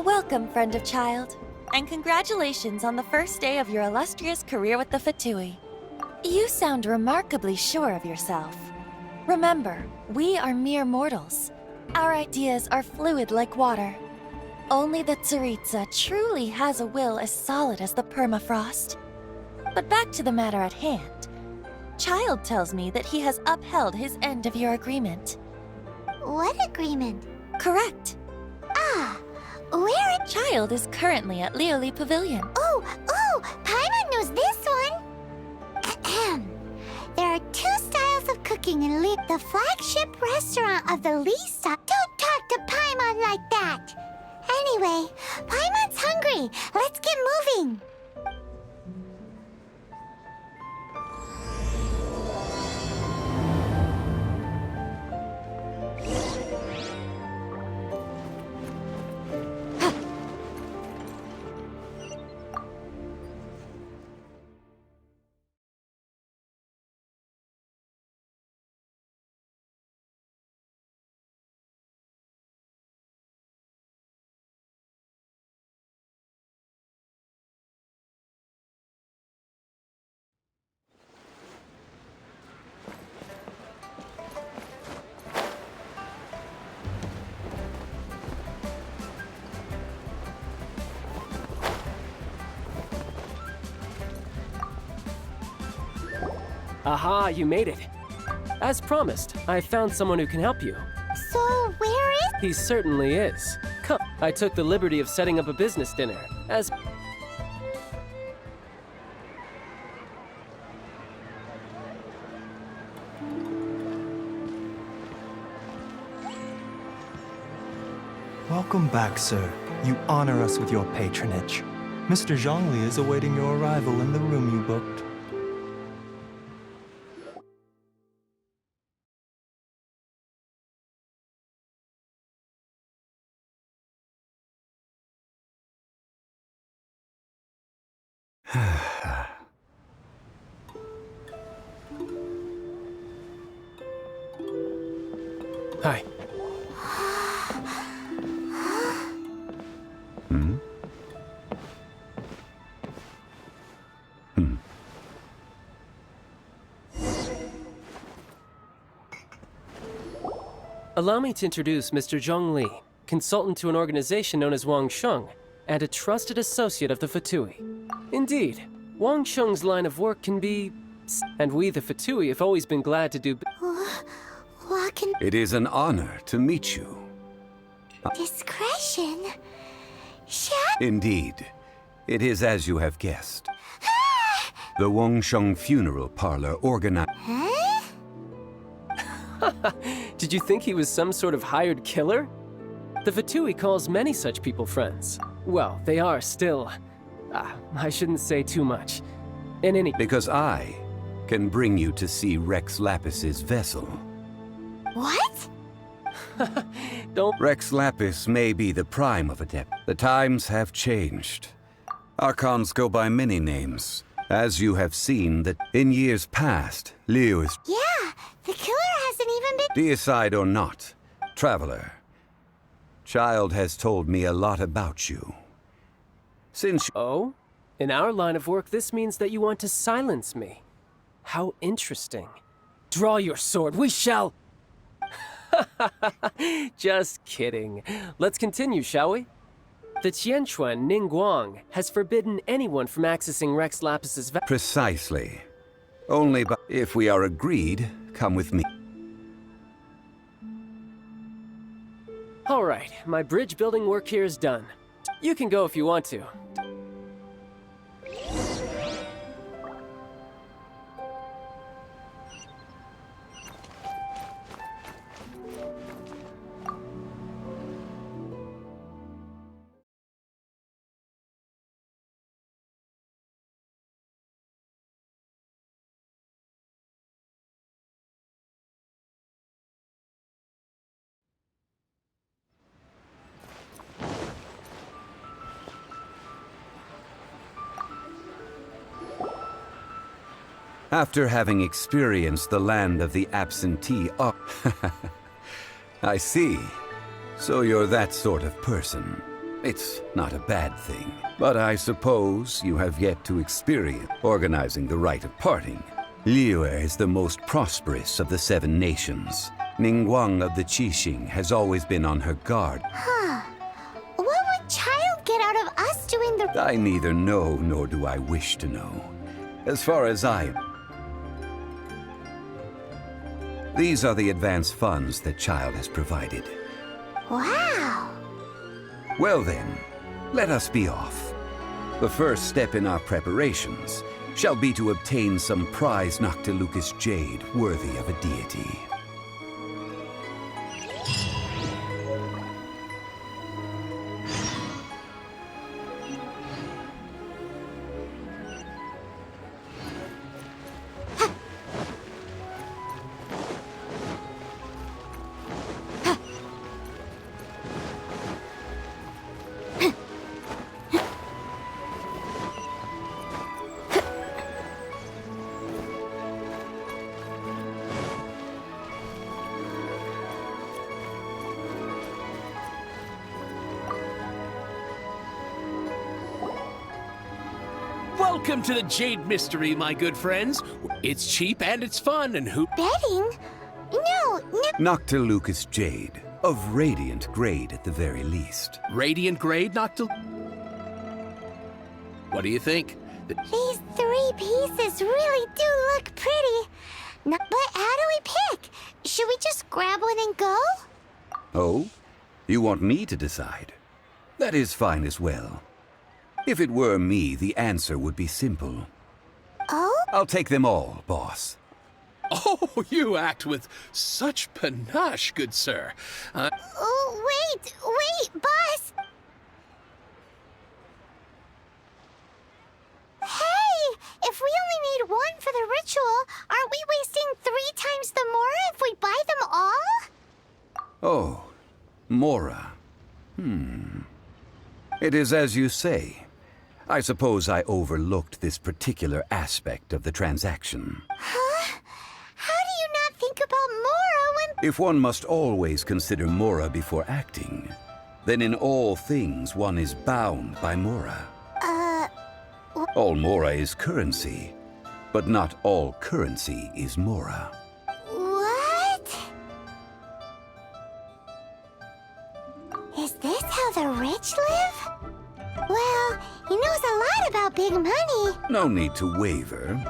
Welcome, friend of child, and congratulations on the first day of your illustrious career with the Fatui. You sound remarkably sure of yourself. Remember, we are mere mortals. Our ideas are fluid like water. Only the Tsaritsa truly has a will as solid as the permafrost. But back to the matter at hand. Child tells me that he has upheld his end of your agreement. What agreement? Correct. Ah, where it? Child is currently at Lioli Pavilion. Oh, Paimon knows this one. Ahem. There are two styles of cooking in Lee. The flagship restaurant of the Lee style. Don't talk to Paimon like that. Anyway, Paimon's hungry. Let's get moving. Aha, you made it. As promised, I found someone who can help you. So, where is... He certainly is. Come, I took the liberty of setting up a business dinner, as... Welcome back, sir. You honor us with your patronage. Mr. Zhongli is awaiting your arrival in the room you booked. Hi. Allow me to introduce Mr. Zhong Li, consultant to an organization known as Wang Sheng, and a trusted associate of the Fatui. Indeed, Wang Sheng's line of work can be... and we, the Fatui, have always been glad to do... What can... It is an honor to meet you. Discretion? Indeed. It is as you have guessed. The Wangsheng Funeral Parlor organized... Huh? Did you think he was some sort of hired killer? The Fatui calls many such people friends. Well, they are still... I shouldn't say too much. In any... Because I can bring you to see Rex Lapis's vessel. What? Don't... Rex Lapis may be the prime of adept. The times have changed. Archons go by many names. As you have seen that in years past, Liu is... Yeah, the killer hasn't even been... Deicide or not, traveler, Child has told me a lot about you. Since... Oh? In our line of work, this means that you want to silence me. How interesting. Draw your sword, we shall... Just kidding. Let's continue, shall we? The Tianquan Ningguang has forbidden anyone from accessing Rex Lapis's... Precisely. Only by... If we are agreed, come with me. All right, my bridge building work here is done. You can go if you want to. After having experienced the land of the absentee... Oh, I see. So you're that sort of person. It's not a bad thing. But I suppose you have yet to experience organizing the rite of parting. Liyue is the most prosperous of the 7 nations. Ningguang of the Qixing has always been on her guard. What would Child get out of us doing the... I neither know nor do I wish to know. As far as These are the advance funds that Child has provided. Wow! Well then, let us be off. The first step in our preparations shall be to obtain some prize Noctilucous jade worthy of a deity. Welcome to the Jade Mystery, my good friends. It's cheap and it's fun, and who... Betting? No. Noctilucous jade, of radiant grade at the very least. Radiant grade Noctil... What do you think? These 3 pieces really do look pretty. But how do we pick? Should we just grab one and go? Oh? You want me to decide? That is fine as well. If it were me, the answer would be simple. Oh? I'll take them all, boss. Oh, you act with such panache, good sir. Oh, wait, boss! Hey! If we only need 1 for the ritual, aren't we wasting 3 times the Mora if we buy them all? Oh, Mora. It is as you say. I suppose I overlooked this particular aspect of the transaction. Huh? How do you not think about Mora when... If one must always consider Mora before acting, then in all things one is bound by Mora. All Mora is currency, but not all currency is Mora. What? Is this how the rich live? Well, he knows a lot about big money. No need to waver.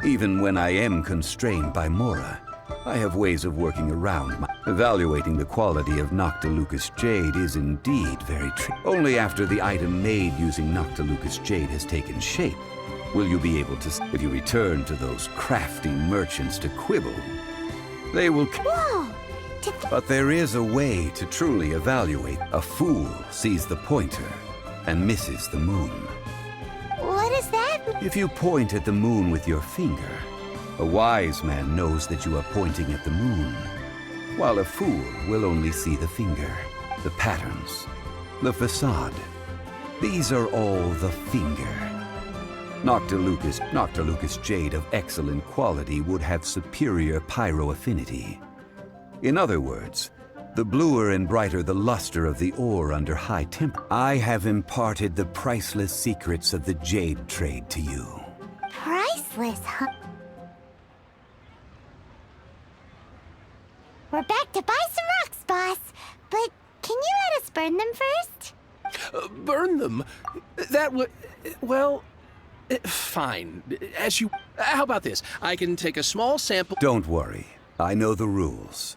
Even when I am constrained by Mora, I have ways of working around my... Evaluating the quality of Noctilucous jade is indeed very tricky. Only after the item made using Noctilucous jade has taken shape will you be able to... If you return to those crafty merchants to quibble, they will... Whoa! But there is a way to truly evaluate. A fool sees the pointer and misses the moon. What is that? If you point at the moon with your finger, a wise man knows that you are pointing at the moon, while a fool will only see the finger, the patterns, the facade. These are all the finger. Noctilucous jade of excellent quality would have superior pyro affinity. In other words, the bluer and brighter the luster of the ore under high temp. I have imparted the priceless secrets of the jade trade to you. Priceless, huh? We're back to buy some rocks, boss. But can you let us burn them first? Burn them? That would... Well... Fine. As you... How about this? I can take a small sample... Don't worry. I know the rules.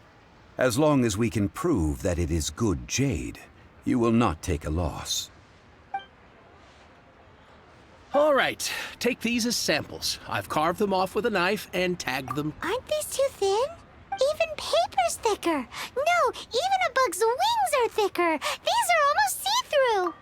As long as we can prove that it is good jade, you will not take a loss. All right. Take these as samples. I've carved them off with a knife and tagged them. Aren't these too thin? Even paper's thicker. No, even a bug's wings are thicker. These are almost see-through.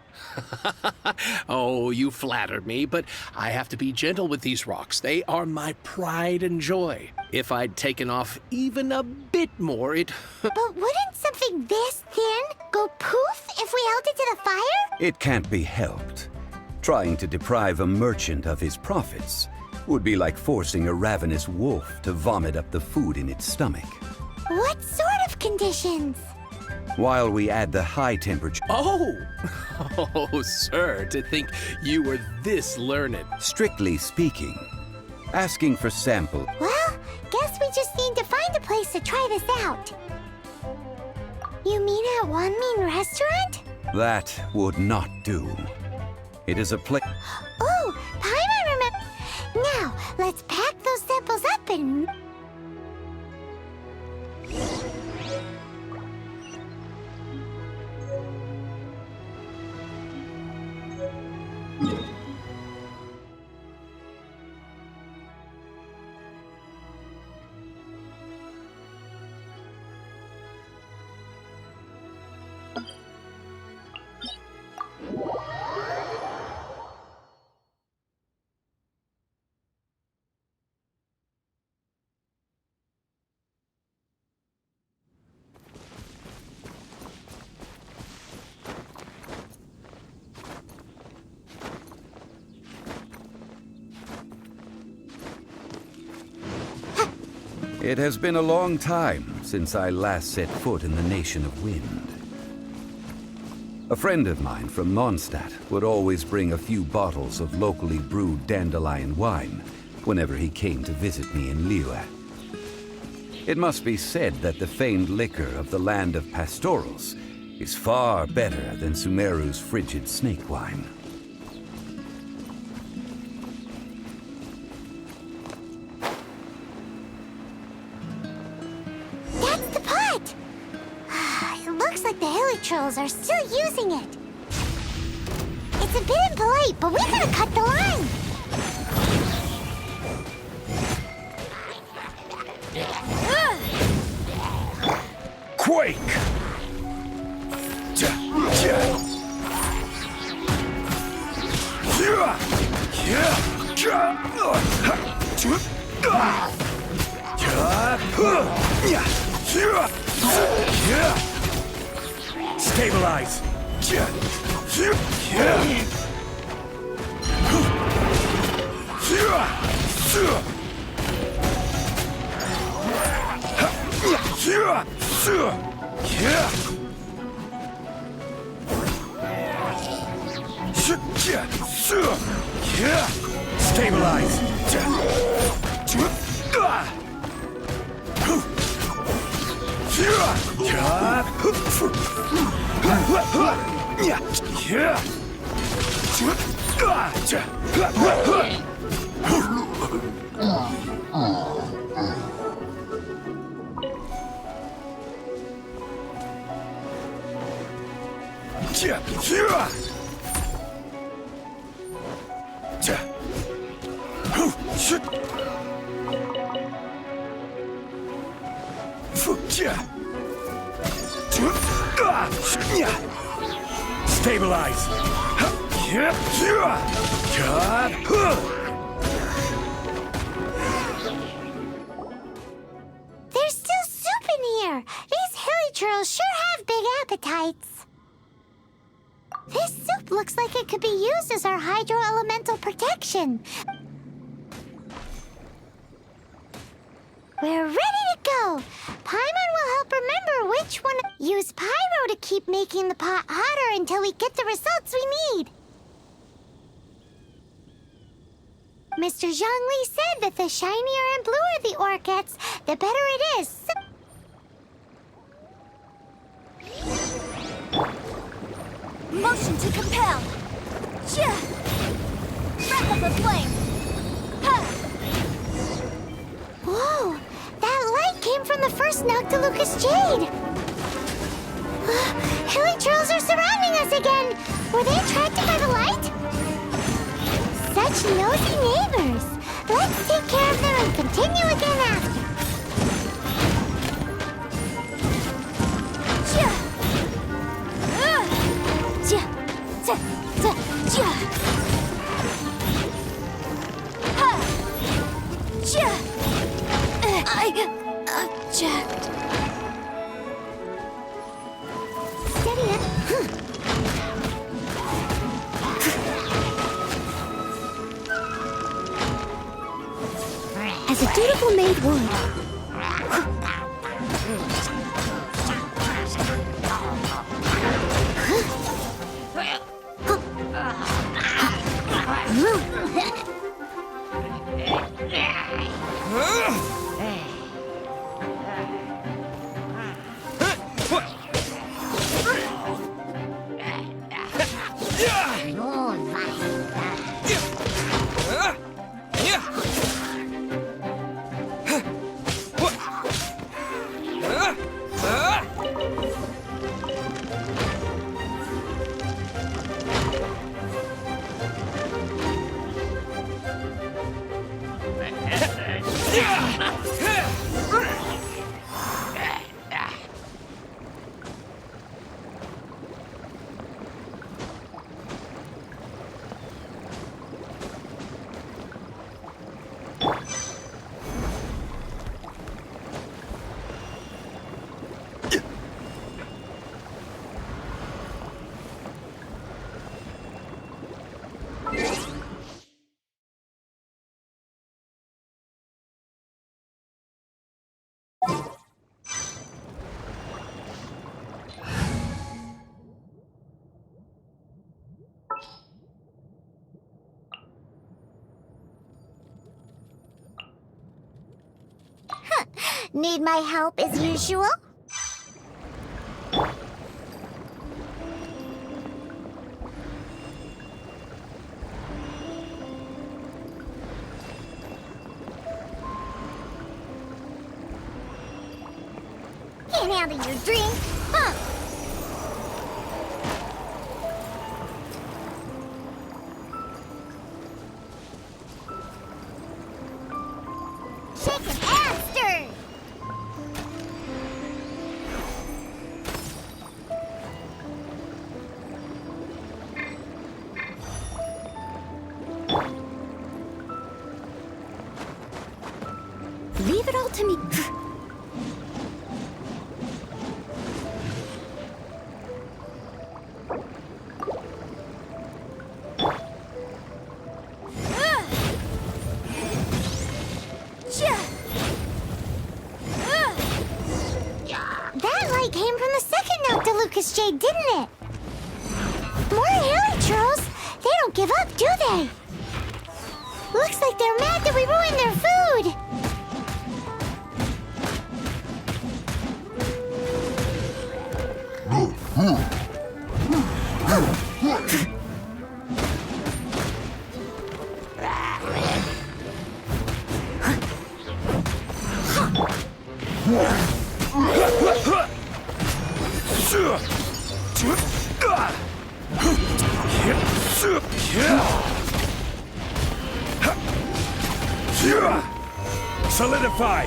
Oh, you flatter me, but I have to be gentle with these rocks. They are my pride and joy. If I'd taken off even a bit more, it... But wouldn't something this thin go poof if we held it to the fire? It can't be helped. Trying to deprive a merchant of his profits would be like forcing a ravenous wolf to vomit up the food in its stomach. What sort of conditions? while we add the high temperature. Oh! Oh, sir, to think you were this learned. Strictly speaking, asking for sample. Well, guess we just need to find a place to try this out. You mean at One Mean Restaurant? That would not do. It is a place. Oh, Paimon remember. Now, let's pack those samples up and... It has been a long time since I last set foot in the Nation of Wind. A friend of mine from Mondstadt would always bring a few bottles of locally brewed dandelion wine whenever he came to visit me in Liyue. It must be said that the famed liquor of the land of pastorals is far better than Sumeru's frigid snake wine. That's the pot! It looks like the hilly trolls are still using it. It's a bit impolite, but we gotta cut the line. Quake! Stabilize! Stabilize! Stabilize! There's still soup in here. These hilly trolls sure have big appetites. This soup looks like it could be used as our hydro-elemental protection. We're ready to go. Paimon will help remember which one. Use pyro to keep making the pot hotter until we get the results we need. Mr. Zhongli said that the shinier and bluer the ore gets, the better it is. Motion to compel. Breath of the flame. Whoa! That light came from the first Noctilucous Jade! Hilly trolls are surrounding us again! Were they attracted by the light? Such nosy neighbors! Let's take care of them and continue again after. I object. Steady up. As a dutiful maid would. Need my help as usual? Can't handle your drink, huh? Shake and stir! Leave it all to me. That light came from the second Noctilucous Jade, didn't it? More Harry Churls. They don't give up, do they? Looks like they're mad that we ruined their food. Solidify!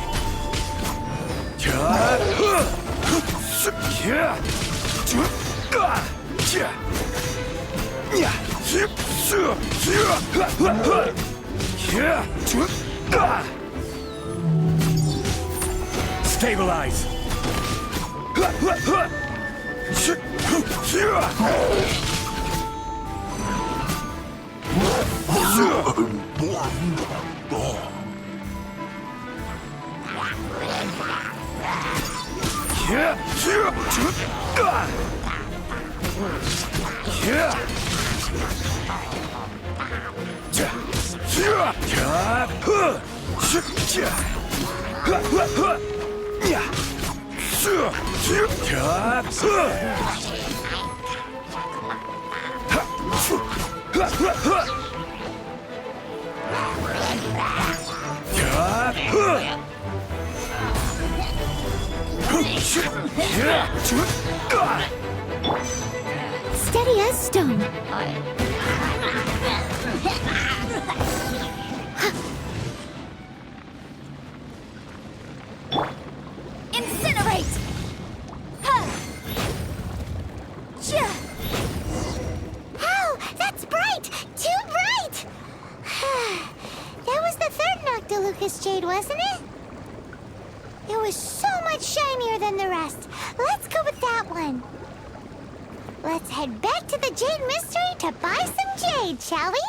Stabilize! Steady as stone. Incinerate! Ow! That's bright! Too bright! That was the third Noctilucous Jade, wasn't it? It was so much shinier than the rest. Let's go with that one. Let's head back to the Jade Mystery to buy some jade, shall we?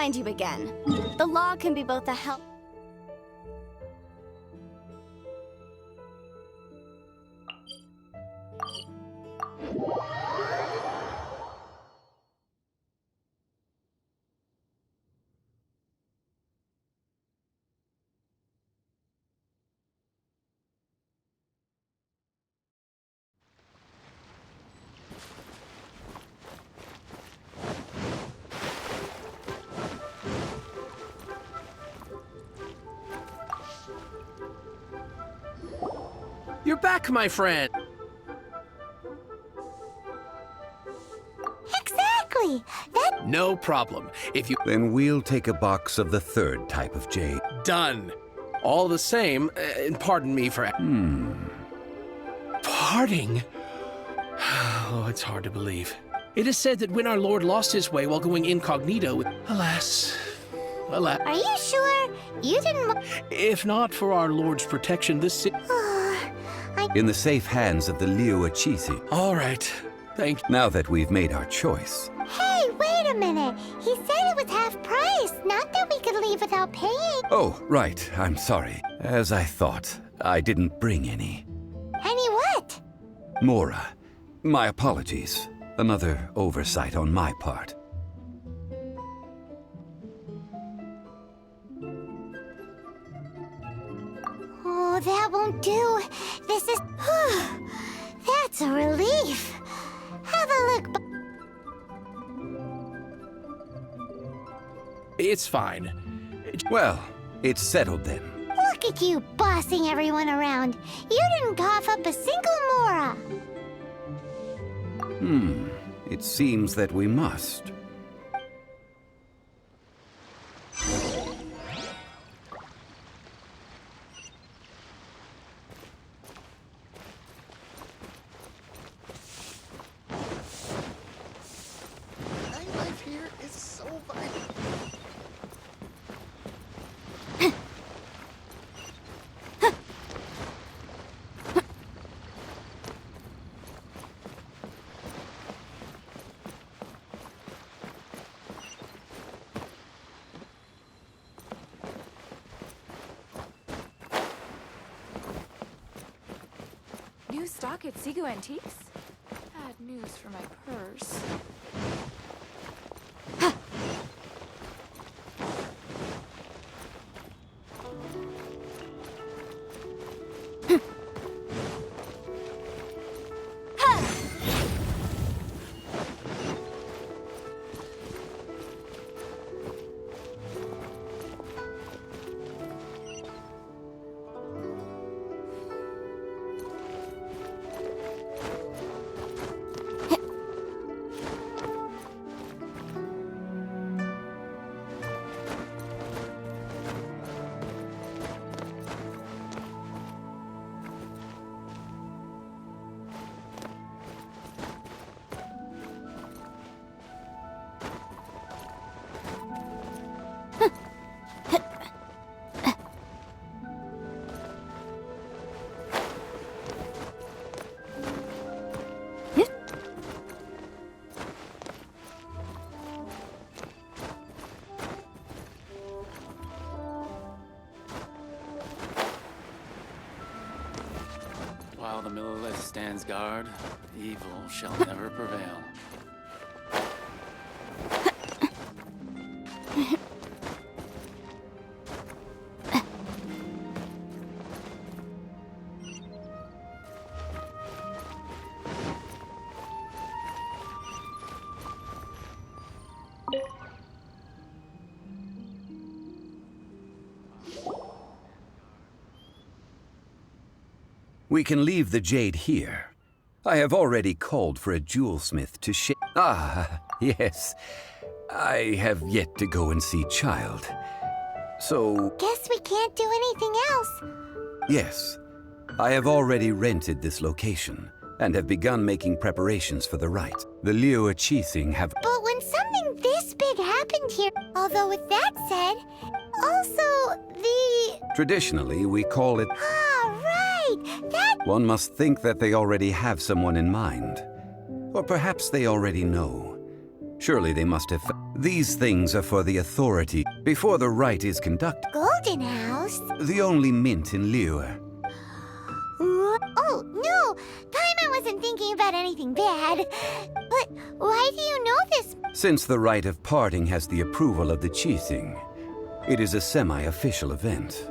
remind you again. The law can be both a help. You're back, my friend. Exactly! That No problem. If you... Then we'll take a box of the third type of jade. Done. All the same, and pardon me for... Parting? Oh, it's hard to believe. It is said that when our Lord lost his way while going incognito, alas... Alas... are you sure? You didn't... If not for our Lord's protection, this city... In the safe hands of the Liu Achisi. All right. Thank you. Now that we've made our choice. Hey, wait a minute! He said it was half price, not that we could leave without paying. Oh, right. I'm sorry. As I thought, I didn't bring any. Any what? Mora, my apologies. Another oversight on my part. Oh, that won't do. This is... That's a relief. Have a look. It's fine. Well, it's settled then. Look at you bossing everyone around. You didn't cough up a single Mora. It seems that we must. Nightlife here is so vibrant. New stock at Sigu Antiques? Bad news for my purse. While the Millilith stands guard, evil shall never prevail. We can leave the jade here. I have already called for a jewelsmith to Ah, yes. I have yet to go and see Child. So... Guess we can't do anything else. Yes. I have already rented this location, and have begun making preparations for the rite. The Liu Achising have... But when something this big happened here... Although with that said... Also, the... Traditionally, we call it... Ah, right! That... One must think that they already have someone in mind. Or perhaps they already know. Surely they must have. These things are for the authority. Before the rite is conducted, Golden House? the only mint in Liyue. Oh, no! Paimon wasn't thinking about anything bad. But why do you know this? Since the rite of parting has the approval of the Qixing, it is a semi-official event.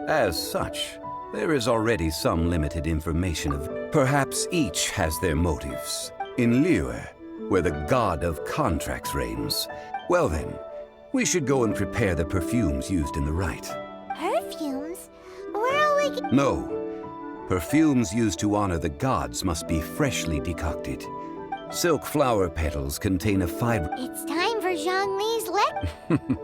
As such, there is already some limited information of. Perhaps each has their motives. In Liyue, where the god of contracts reigns, well then, we should go and prepare the perfumes used in the rite. Perfumes? Where are we? No. Perfumes used to honor the gods must be freshly decocted. Silk flower petals contain a fiber. It's time for Zhongli's lecture.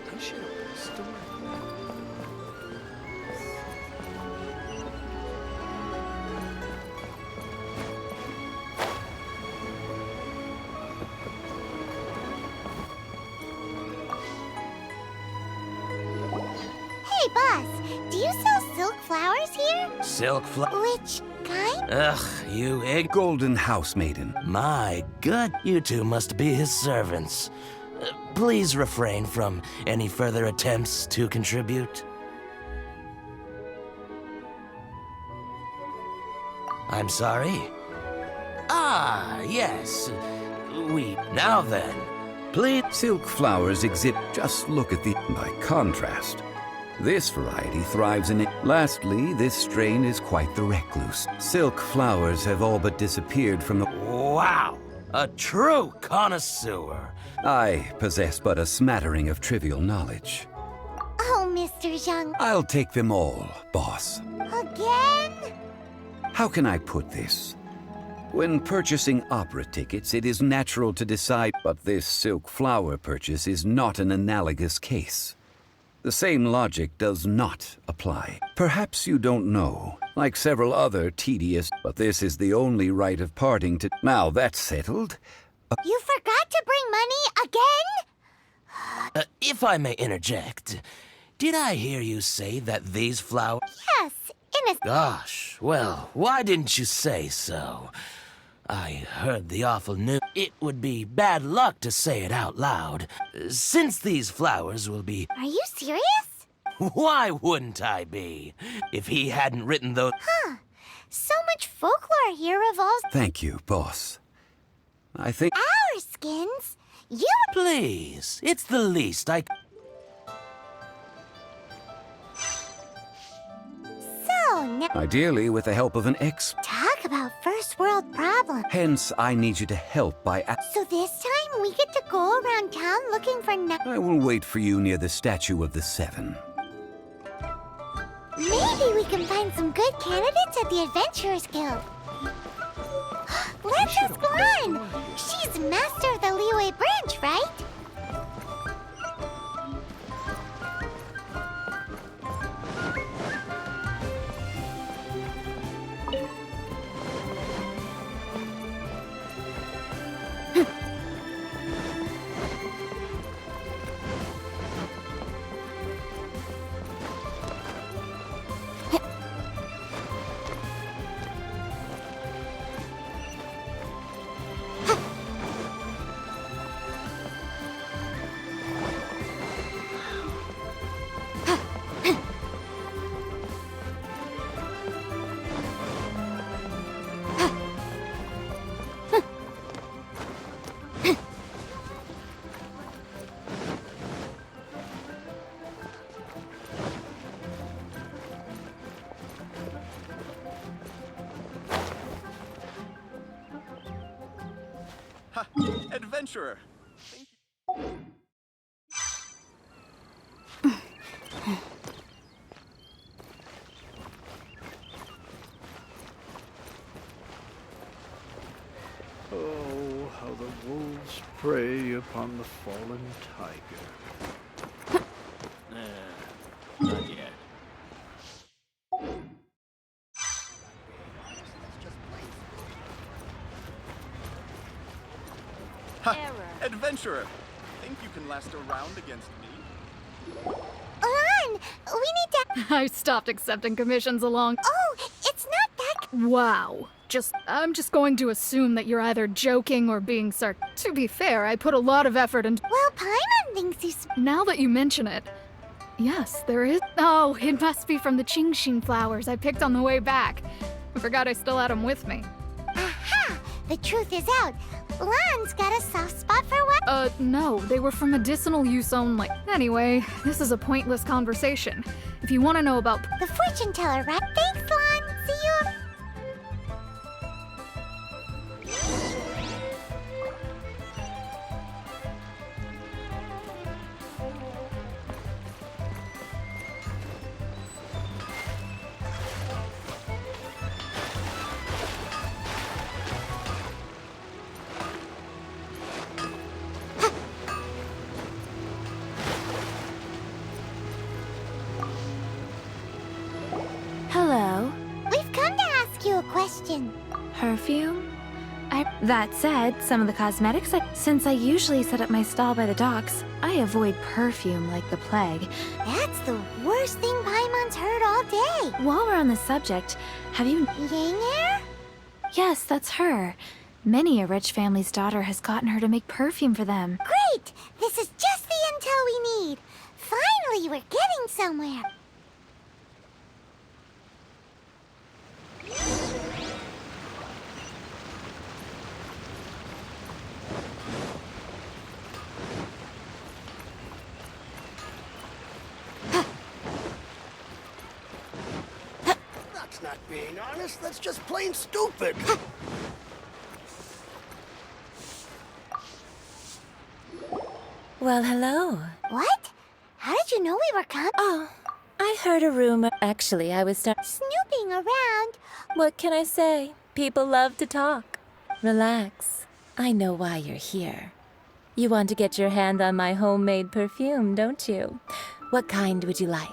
I should open a store. Hey, boss, do you sell silk flowers here? Silk Which kind? Ugh, you egg. Golden House Maiden. My god, you two must be his servants. Please refrain from any further attempts to contribute. I'm sorry? Ah, yes. Now then, please. Silk flowers exhibit. Just look at the. By contrast, this variety thrives in it. Lastly, this strain is quite the recluse. Silk flowers have all but disappeared from the. Wow! A true connoisseur. I possess but a smattering of trivial knowledge. Oh, Mr. Zhang. I'll take them all, boss. Again? How can I put this? When purchasing opera tickets, it is natural to decide, but this silk flower purchase is not an analogous case. The same logic does not apply. Perhaps you don't know, like several other tedious, but this is the only rite of parting to. Now that's settled. You forgot to bring money again? If I may interject, did I hear you say that these flowers... Yes, in a... Gosh, well, why didn't you say so? I heard the awful news. It would be bad luck to say it out loud, since these flowers will be... Are you serious? Why wouldn't I be? If he hadn't written those... Huh. So much folklore here revolves... Thank you, boss. I think... Our skins? You... Please, it's the least I... So, now... Ideally, with the help of an ex... Talk about first world problems. Hence, I need you to help by... So this time, we get to go around town looking for... I will wait for you near the Statue of the Seven. Maybe we can find some good candidates at the Adventurers Guild. Let's ask Lan! She's master of the Liyue branch, right? Ha! Adventurer! Oh, how the wolves prey upon the fallen tiger. Not yet. Ha! Adventurer! Think you can last a round against me? Lan, we need to... I stopped accepting commissions along. Oh, it's not that... Wow. I'm just going to assume that you're either joking or being To be fair, I put a lot of effort into... Well, Paimon thinks he's... Now that you mention it, yes, there is... Oh, it must be from the genshin flowers I picked on the way back. I forgot I still had them with me. Aha! The truth is out. Lan's got a soft spot for what? No, they were for medicinal use only. Anyway, this is a pointless conversation. If you want to know about... The fortune teller, right? Thanks, Lan. See you... Hello. We've come to ask you a question. Perfume? That said, some of the cosmetics since I usually set up my stall by the docks, I avoid perfume like the plague. That's the worst thing Paimon's heard all day. While we're on the subject, have you... Yang-er? Yes, that's her. Many a rich family's daughter has gotten her to make perfume for them. Great! This is just the intel we need. Finally, we're getting somewhere. That's not being honest, that's just plain stupid! Well, hello. What? How did you know we were coming? Oh, I heard a rumor. Actually, I was Snooping around. What can I say? People love to talk. Relax. I know why you're here. You want to get your hand on my homemade perfume, don't you? What kind would you like?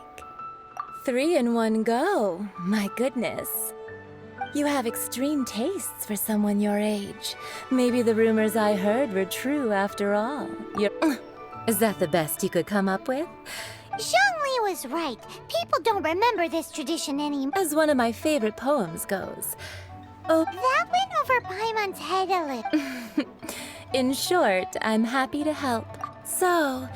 3 in one go. My goodness. You have extreme tastes for someone your age. Maybe the rumors I heard were true after all. Is that the best you could come up with? Zhongli was right. People don't remember this tradition anymore. As one of my favorite poems goes. Oh, that went over Paimon's head a little. In short, I'm happy to help. So,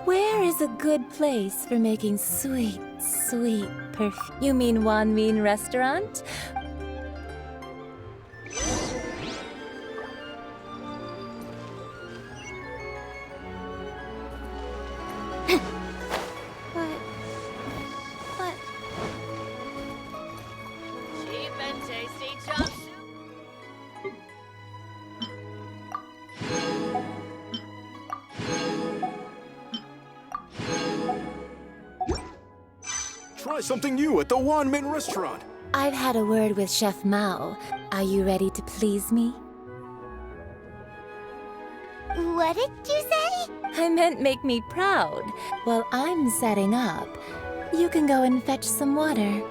where is a good place for making sweet, sweet perfume? You mean Wanmin restaurant? Try something new at the Wanmin restaurant. I've had a word with Chef Mao. Are you ready to please me? What did you say? I meant make me proud. While I'm setting up, you can go and fetch some water.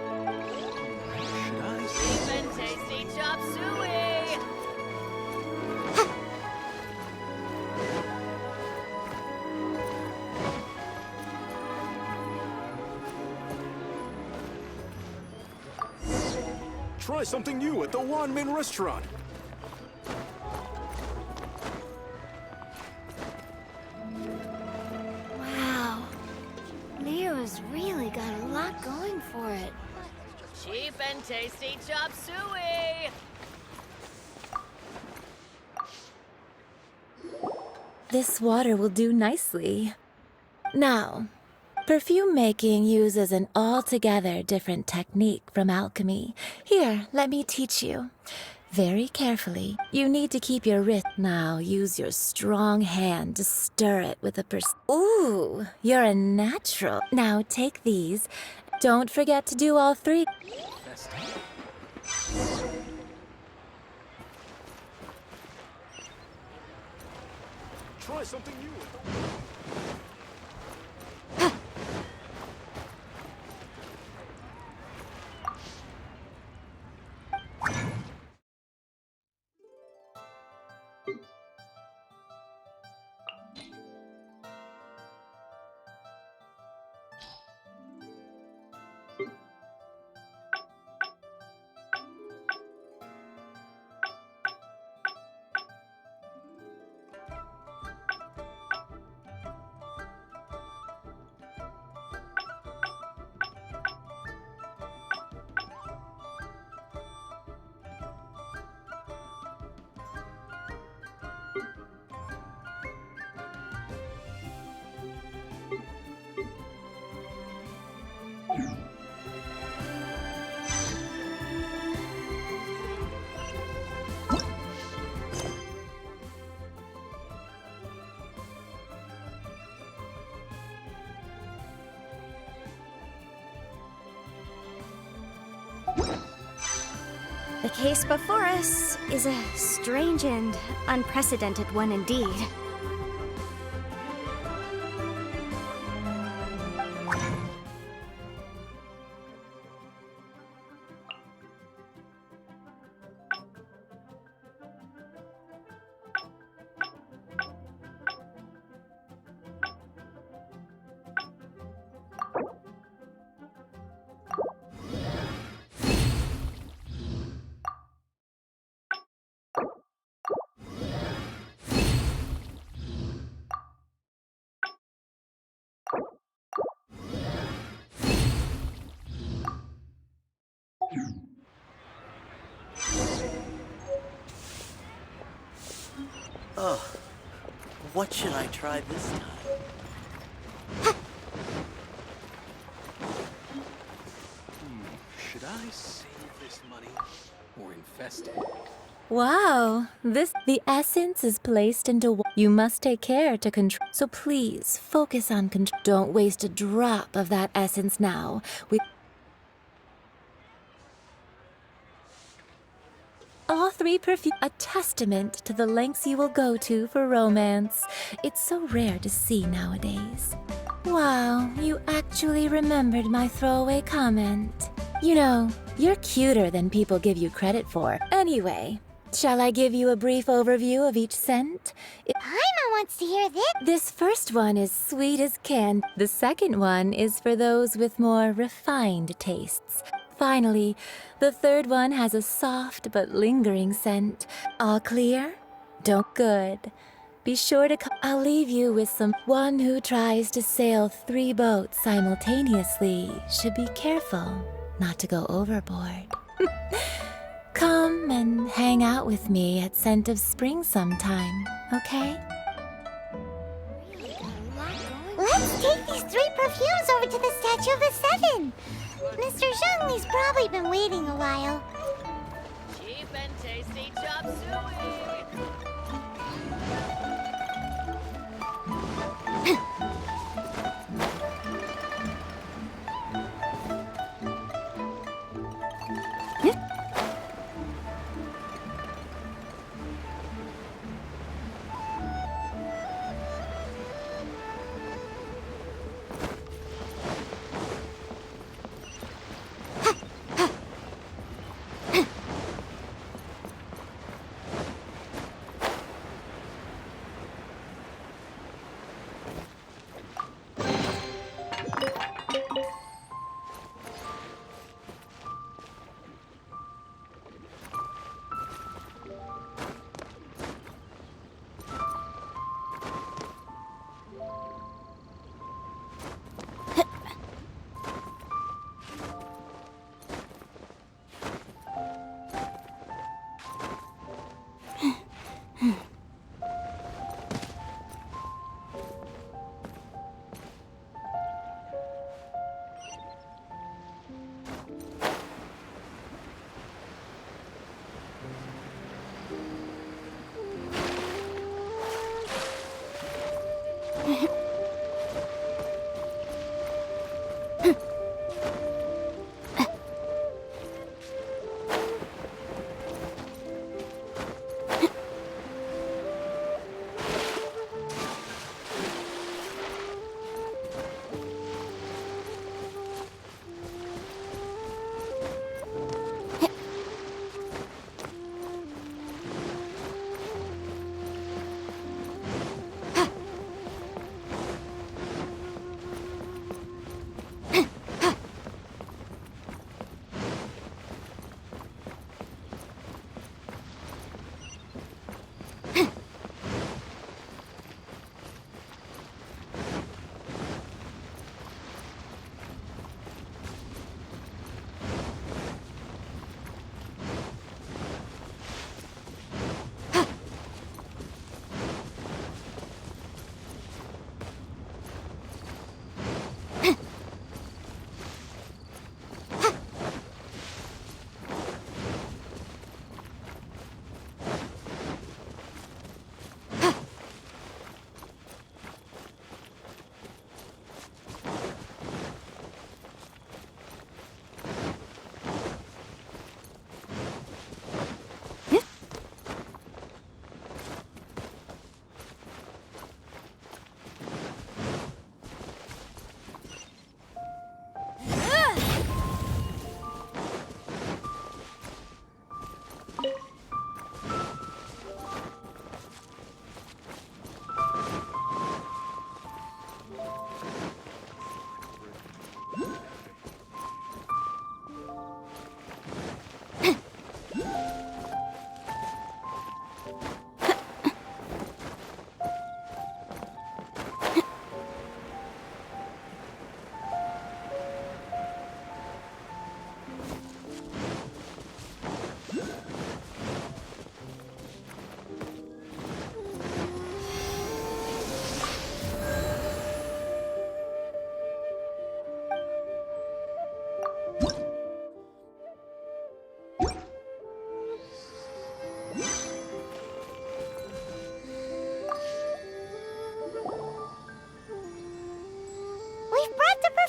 Try something new at the Wanmin restaurant. Wow. Leo's really got a lot going for it. Cheap and tasty chop suey! This water will do nicely. Now, perfume making uses an altogether different technique from alchemy. Here, let me teach you. Very carefully. You need to keep your wrist. Now use your strong hand to stir it with a Ooh, you're a natural. Now take these. Don't forget to do all three. Try something new at the The case before us is a strange and unprecedented one indeed. Oh, what should I try this time? Should I save this money or invest it? Wow, the essence is placed into you must take care to control. So please focus on control. Don't waste a drop of that essence now. All three perfume a testament to the lengths you will go to for romance. It's so rare to see nowadays. Wow, you actually remembered my throwaway comment. You know, you're cuter than people give you credit for. Anyway, shall I give you a brief overview of each scent? Paimon wants to hear this. This first one is sweet as candy. The second one is for those with more refined tastes. Finally, the third one has a soft but lingering scent. All clear? Don't good. Be sure to I'll leave you with one who tries to sail 3 boats simultaneously should be careful not to go overboard. Come and hang out with me at Scent of Spring sometime, okay? Let's take these 3 perfumes over to the Statue of the Seven. Mr. Zhongli's probably been waiting a while. Cheap and tasty chop suey!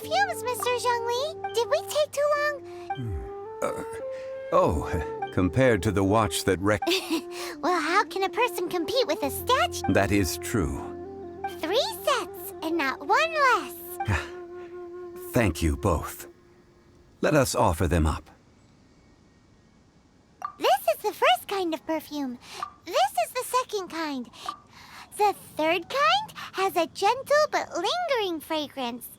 perfumes, Mr. Zhongli. Did we take too Oh, compared to the watch that wrecked... long? Well, how can a person compete with a statue? That is true. 3 sets, and not 1 less. Thank you both. Let us offer them up. This is the first kind of perfume. This is the second kind. The third kind has a gentle but lingering fragrance.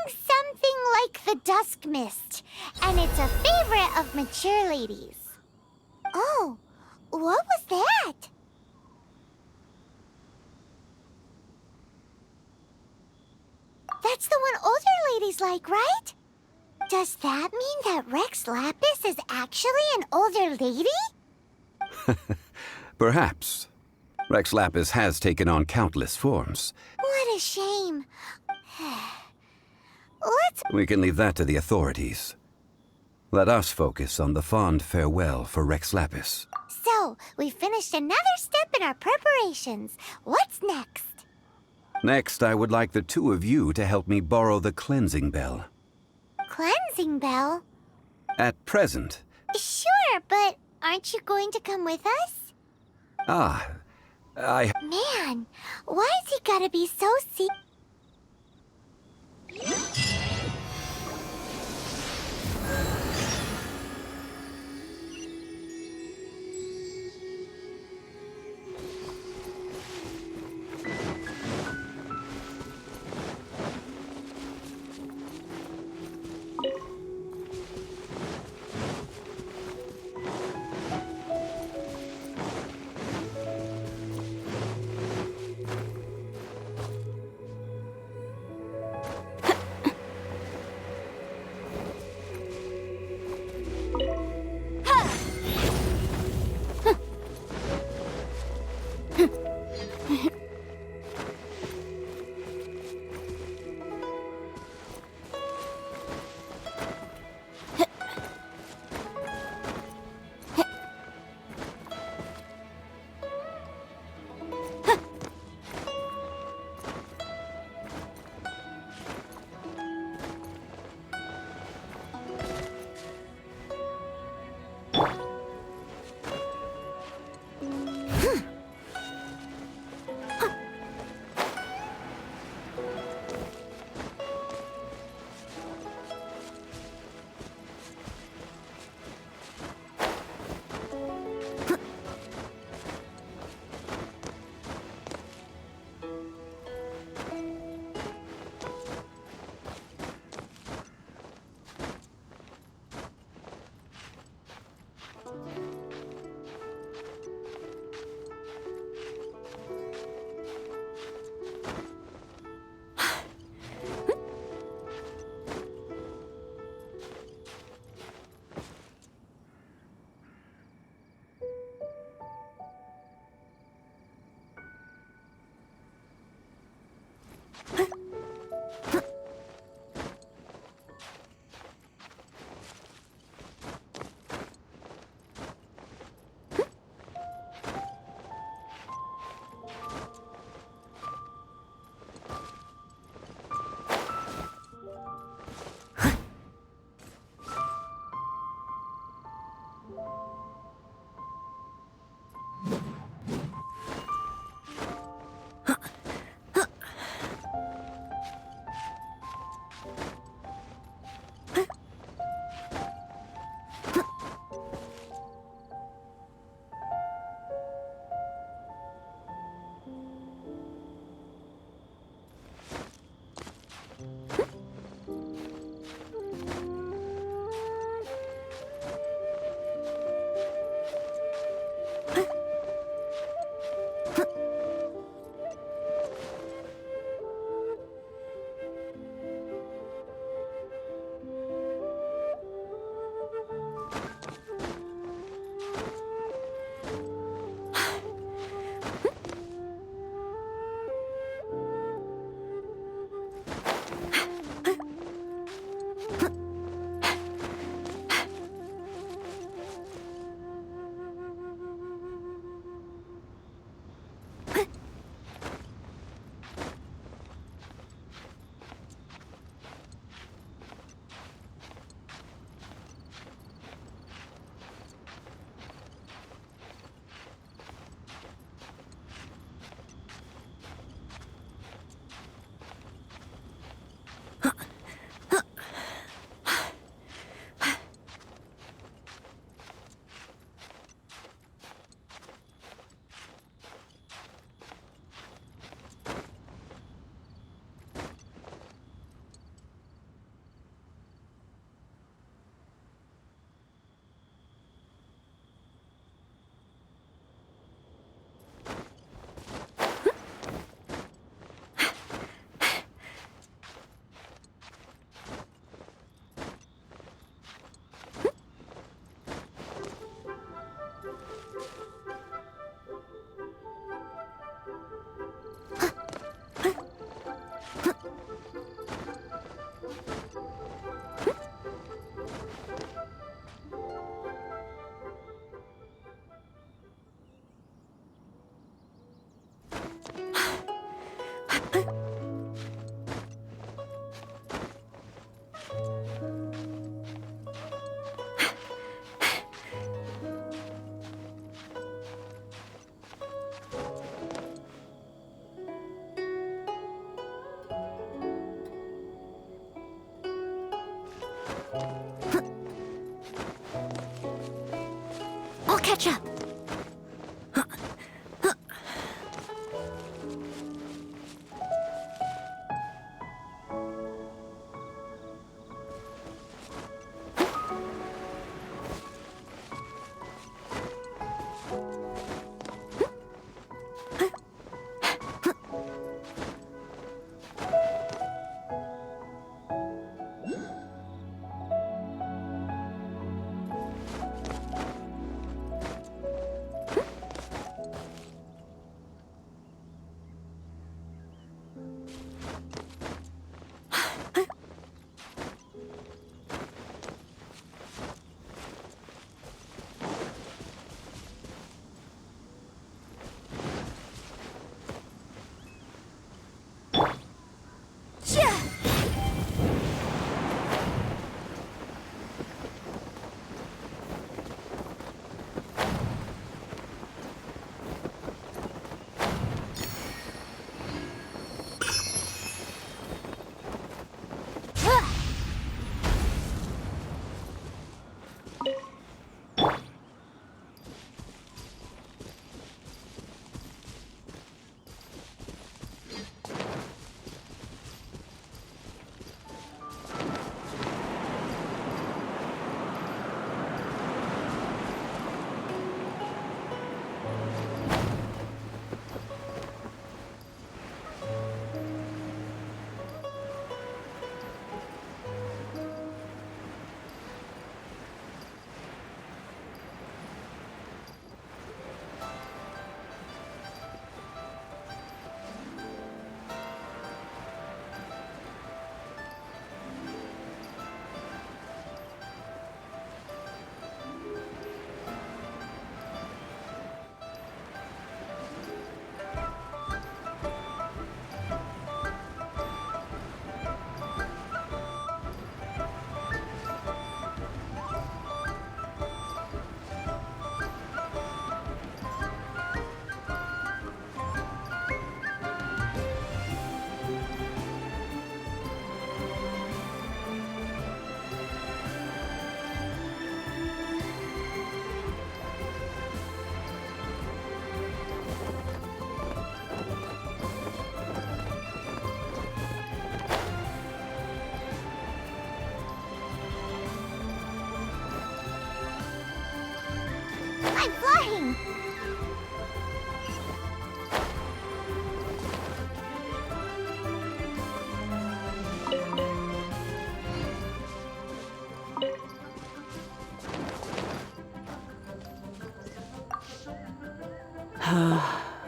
Something like the dusk mist. And it's a favorite of mature ladies. Oh, what was that? That's the one older ladies like, right? Does that mean that Rex Lapis is actually an older lady? Perhaps. Rex Lapis has taken on countless forms. What a shame. We can leave that to the authorities. Let us focus on the fond farewell for Rex Lapis. So, we finished another step in our preparations. What's next? Next, I would like the 2 of you to help me borrow the cleansing bell. Cleansing bell? At present... Sure, but aren't you going to come with us? Man, why has he gotta be so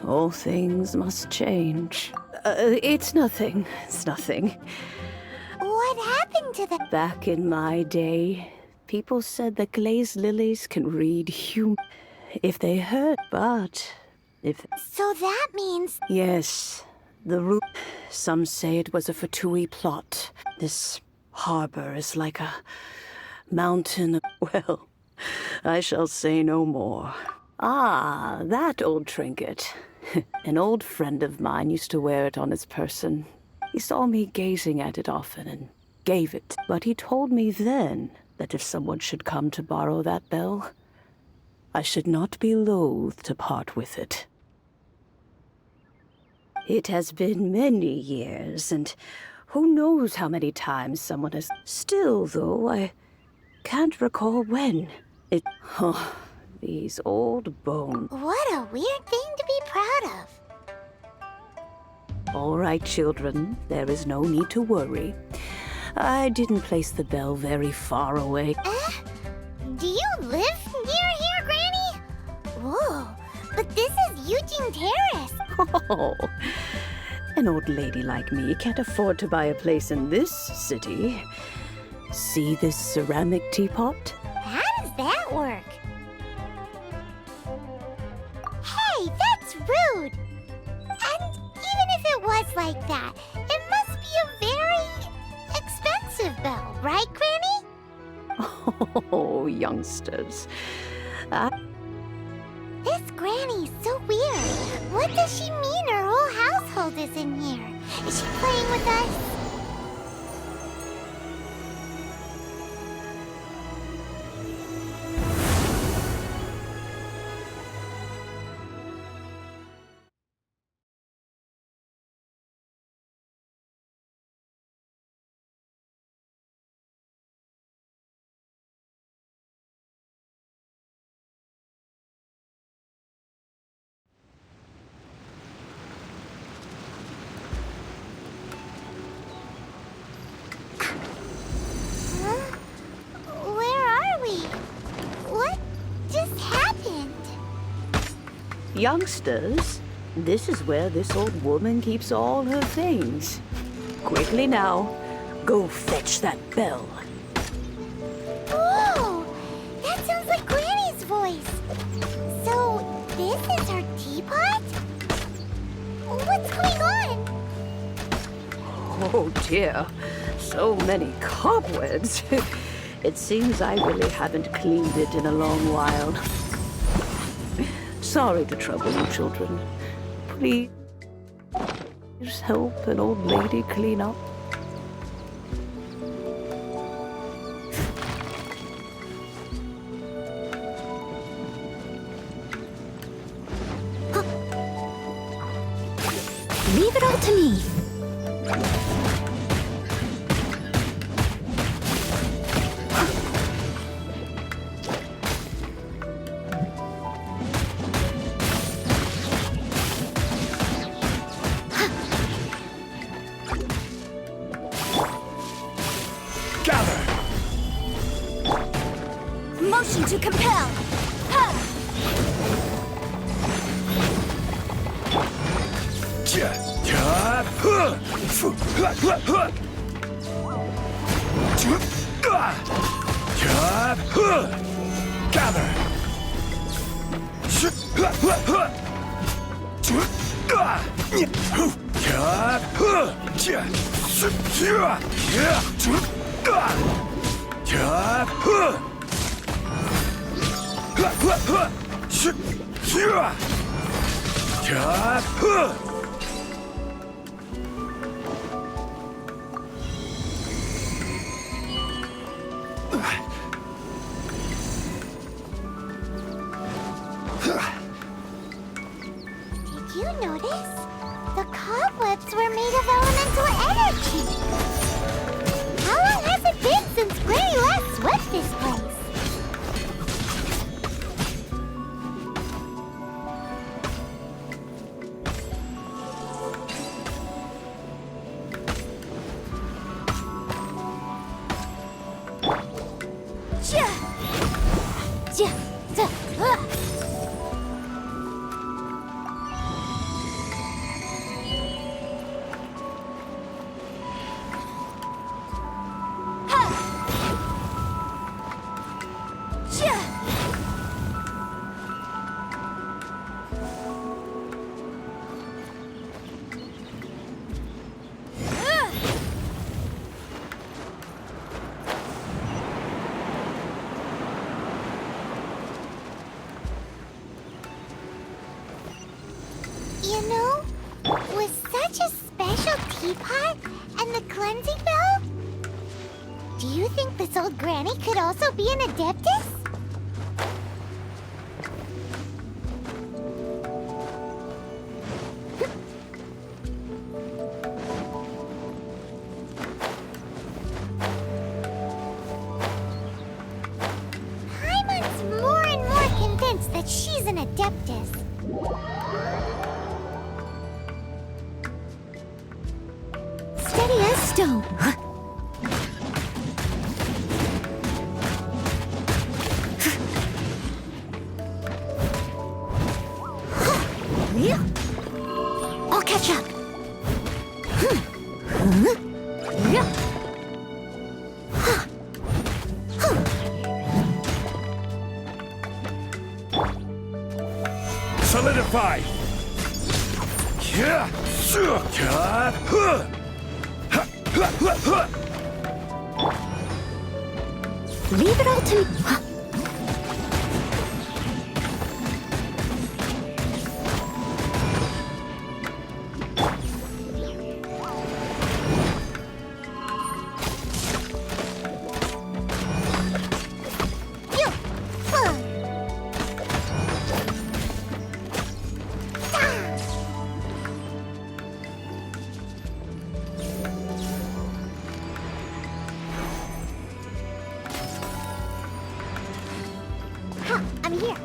All things must change. It's nothing. It's nothing. What happened to the... Back in my day, people said that glazed lilies can read human if they hurt, but if... So that means... Yes, the root... Some say it was a Fatui plot. This harbor is like a mountain... Well, I shall say no more. Ah, that old trinket. An old friend of mine used to wear it on his person. He saw me gazing at it often and gave it. But he told me then that if someone should come to borrow that bell, I should not be loath to part with it. It has been many years, and who knows how many times someone has... Still, though, I can't recall when. It... Oh, these old bones. What a weird thing to be proud of. All right, children. There is no need to worry. I didn't place the bell very far away. Do you live near here, Granny? Whoa, but this is Eugene Terrace. Oh, an old lady like me can't afford to buy a place in this city. See this ceramic teapot? How does that work? Hey, that's rude! And even if it was like that, it must be a very expensive bell, right, Granny? Oh, youngsters. This Granny's so weird. What does she mean her whole household is in here? Is she playing with us? Youngsters, this is where this old woman keeps all her things. Quickly now, go fetch that bell. Whoa! That sounds like Granny's voice. So, this is her teapot? What's going on? Oh dear, so many cobwebs. It seems I really haven't cleaned it in a long while. Sorry to trouble you, children. Please help an old lady clean up. Leave it all to me. Motion to compel! Gather! Did you notice? The cobwebs were made of elemental energy. How long has it been since Granny last swept this place? You know, with such a special teapot and the cleansing bell, do you think this old granny could also be an adeptus? Paimon's more and more convinced that she's an adeptus. Steady as stone. I'll catch up. Solidify! Leave it all to me. I'm here.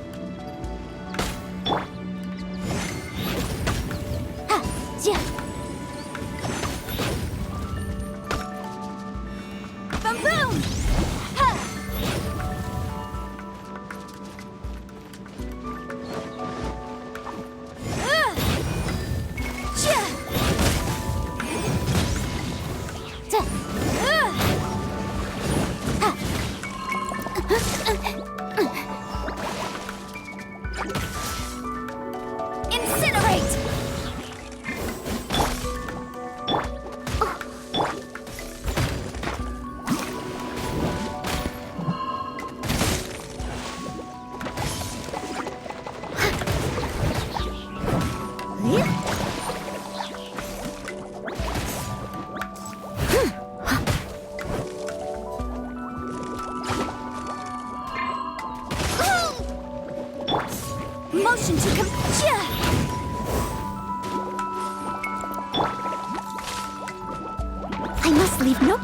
Yeah. Boom boom. Incinerate! Motion to I must leave no.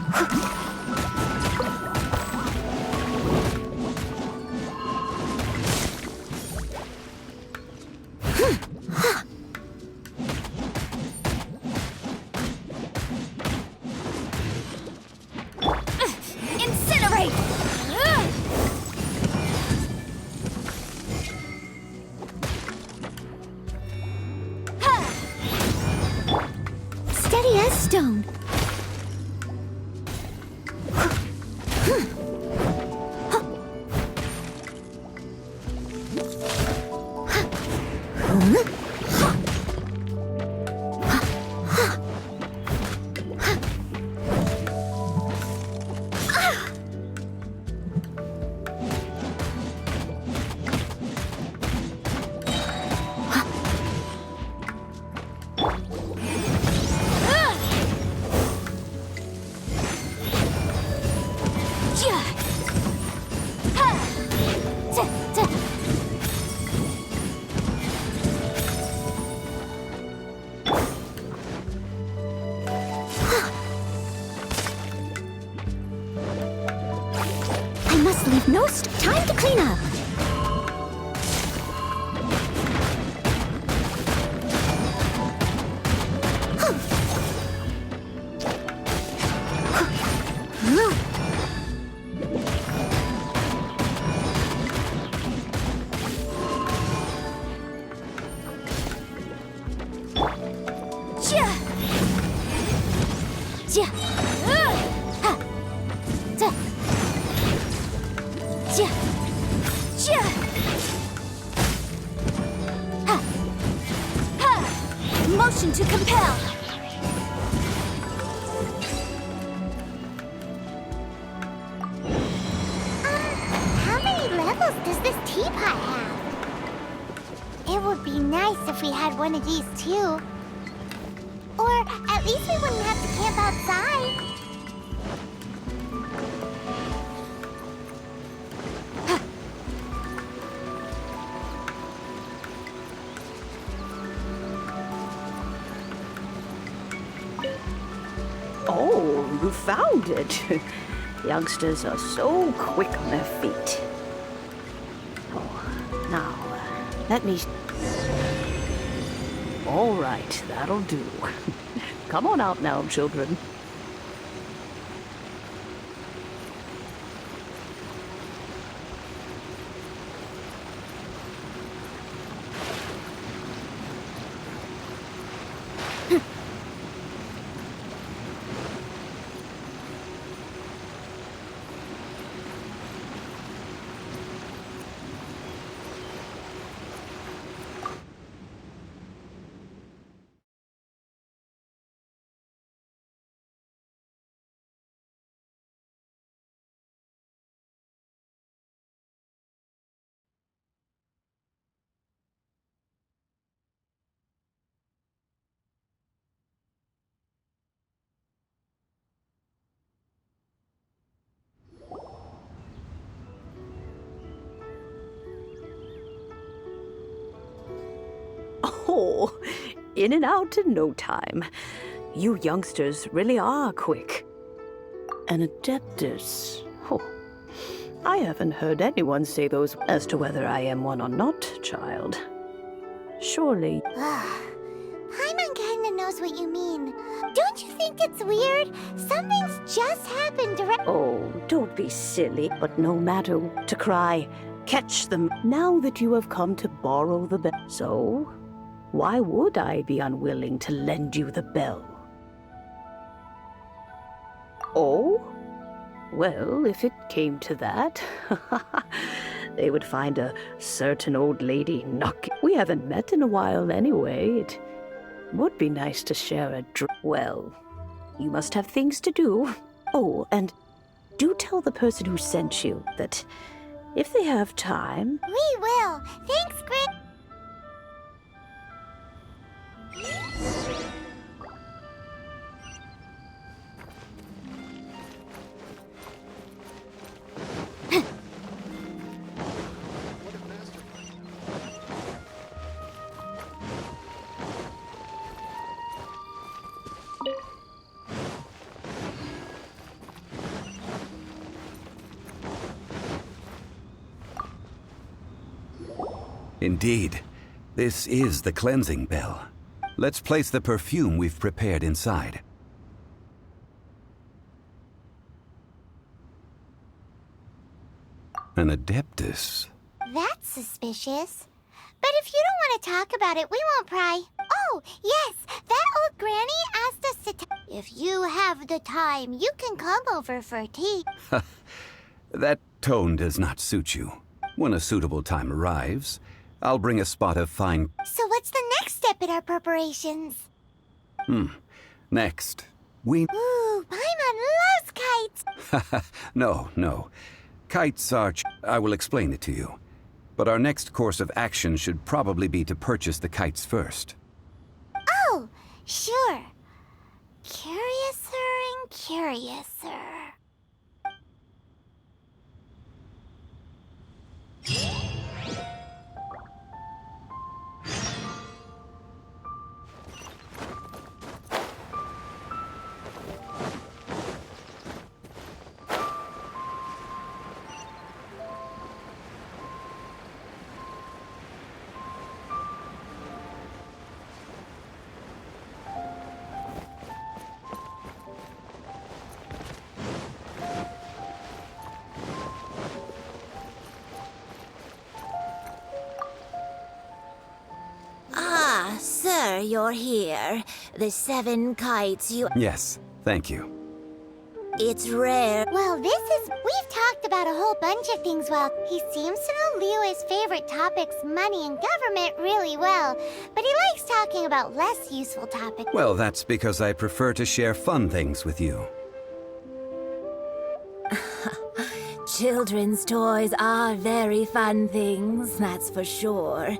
Incinerate! Steady as stone. I must leave no time to clean up. Motion to compel. How many levels does this teapot have? It would be nice if we had one of these too. Or at least we wouldn't have to camp outside. Oh, you found it. Youngsters are so quick on their feet. Oh, now, let me... All right, that'll do. Come on out now, children. Oh, in and out in no time. You youngsters really are quick. An adeptus. Oh, I haven't heard anyone say those as to whether I am one or not, child. Surely. Paimon kinda knows what you mean. Don't you think it's weird? Something's just happened direct— Oh, don't be silly. But no matter to cry, catch them now that you have come to borrow the bell. So, why would I be unwilling to lend you the bell? Oh? Well, if it came to that, they would find a certain old lady knocking. We haven't met in a while anyway. It would be nice to share a drink. Well, you must have things to do. Oh, and do tell the person who sent you that if they have time... We will. Thanks, Grit. Indeed, this is the cleansing bell. Let's place the perfume we've prepared inside. An adeptus. That's suspicious. But if you don't want to talk about it, we won't pry. Oh, yes, that old granny asked us to if you have the time, you can come over for tea. That tone does not suit you. When a suitable time arrives, I'll bring a spot of fine... So what's the next step in our preparations? Next, we... Ooh, Paimon loves kites! No. Kites are... I will explain it to you. But our next course of action should probably be to purchase the kites first. Oh, sure. Curiouser and curiouser. Ah, sir, you're here. The 7 kites you... Yes, thank you. It's rare. Well, we've talked about a whole bunch of things. Well, he seems to know Liyue's favorite topics, money and government, really well. But he likes talking about less useful topics. Well, that's because I prefer to share fun things with you. Children's toys are very fun things, that's for sure.